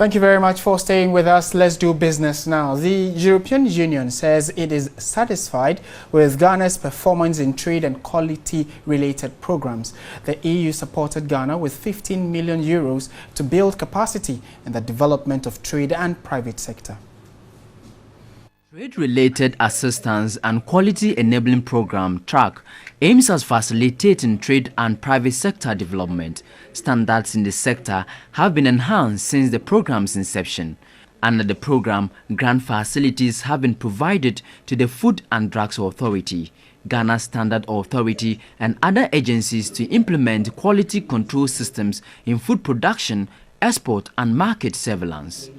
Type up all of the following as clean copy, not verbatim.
Thank you very much for staying with us. Let's do business now. The European Union says it is satisfied with Ghana's performance in trade and quality-related programs. The EU supported Ghana with 15 million euros to build capacity in the development of trade and private sector. Trade-related assistance and quality-enabling program TRAC aims at facilitating trade and private sector development. Standards in the sector have been enhanced since the program's inception. Under the program, grant facilities have been provided to the Food and Drugs Authority, Ghana Standard Authority and other agencies to implement quality control systems in food production, export and market surveillance.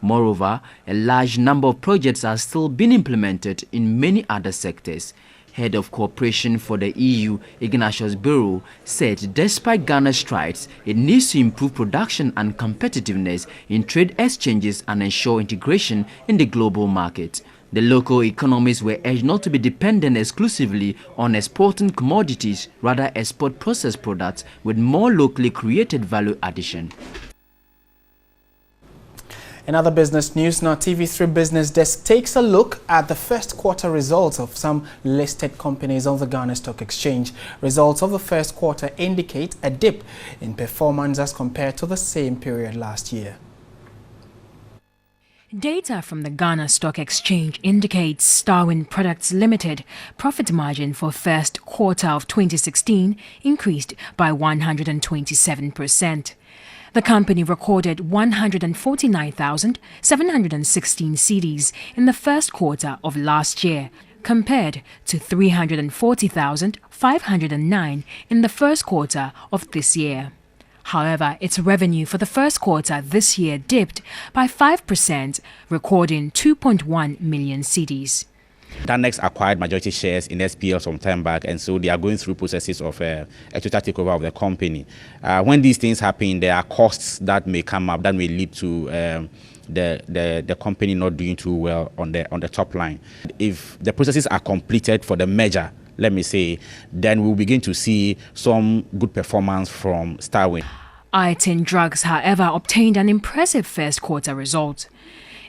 Moreover, a large number of projects are still being implemented in many other sectors. Head of Cooperation for the EU, Ignatius Bureau, said despite Ghana's strides, it needs to improve production and competitiveness in trade exchanges and ensure integration in the global market. The local economies were urged not to be dependent exclusively on exporting commodities, rather export processed products with more locally created value addition. In other business news, now TV3 Business Desk takes a look at the first quarter results of some listed companies on the Ghana Stock Exchange. Results of the first quarter indicate a dip in performance as compared to the same period last year. Data from the Ghana Stock Exchange indicates Starwin Products Limited profit margin for first quarter of 2016 increased by 127%. The company recorded 149,716 cedis in the first quarter of last year, compared to 340,509 in the first quarter of this year. However, its revenue for the first quarter this year dipped by 5%, recording 2.1 million cedis. Danex acquired majority shares in SPL some time back, and so they are going through processes of a total takeover of the company. When these things happen, there are costs that may come up that may lead to the company not doing too well on the top line. If the processes are completed for the merger, let me say, then we'll begin to see some good performance from Starwin. I-10 Drugs, however, obtained an impressive first quarter result.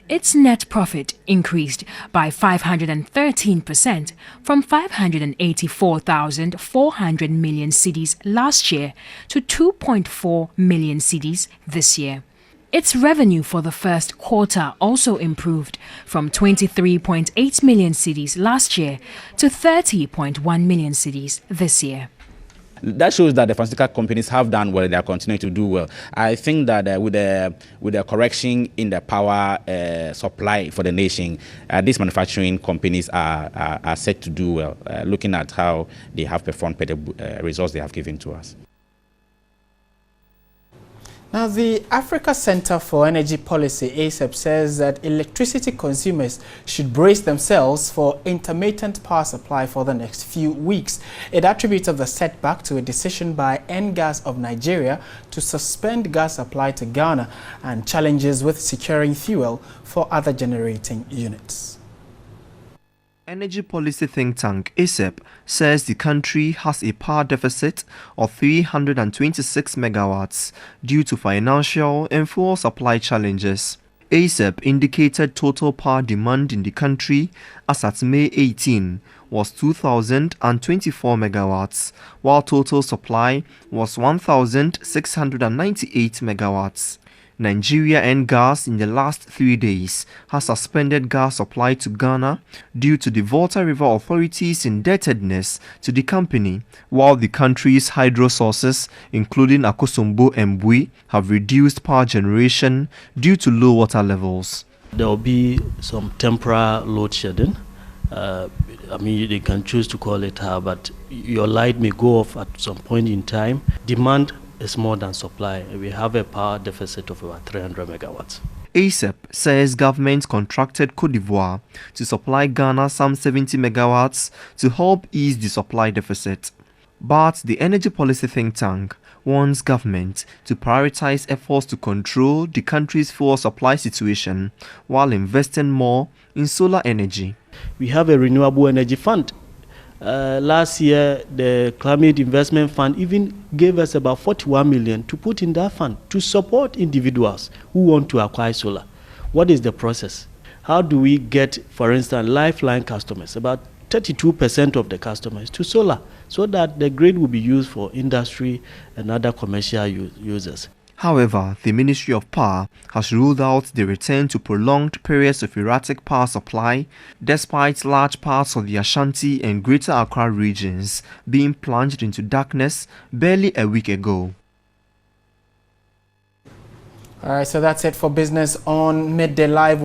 Its net profit increased by 513% from 584,400 million cedis last year to 2.4 million cedis this year. Its revenue for the first quarter also improved from 23.8 million cedis last year to 30.1 million cedis this year. That shows that the pharmaceutical companies have done well and they are continuing to do well. I think that with the correction in the power supply for the nation, these manufacturing companies are set to do well, looking at how they have performed per the results they have given to us. Now, the Africa Center for Energy Policy, ACEP, says that electricity consumers should brace themselves for intermittent power supply for the next few weeks. It attributed the setback to a decision by NGAS of Nigeria to suspend gas supply to Ghana and challenges with securing fuel for other generating units. Energy policy think tank ACEP says the country has a power deficit of 326 megawatts due to financial and fuel supply challenges. ACEP indicated total power demand in the country as at May 18 was 2,024 megawatts, while total supply was 1,698 megawatts. Nigeria and gas in the last 3 days has suspended gas supply to Ghana due to the Volta River Authority's indebtedness to the company, while the country's hydro sources, including Akosombo and Bui, have reduced power generation due to low water levels. There will be some temporary load shedding. I mean, they can choose to call it how, but your light may go off at some point in time. Demand is more than supply. We have a power deficit of about 300 megawatts. ACEP says government contracted Cote d'Ivoire to supply Ghana some 70 megawatts to help ease the supply deficit. But the energy policy think tank wants government to prioritize efforts to control the country's fuel supply situation while investing more in solar energy. We have a renewable energy fund, Last year, the Climate Investment Fund even gave us about 41 million to put in that fund to support individuals who want to acquire solar. What is the process? How do we get, for instance, lifeline customers, about 32% of the customers, to solar, so that the grid will be used for industry and other commercial users? However, the Ministry of Power has ruled out the return to prolonged periods of erratic power supply, despite large parts of the Ashanti and Greater Accra regions being plunged into darkness barely a week ago. All right, so that's it for business on Midday Live.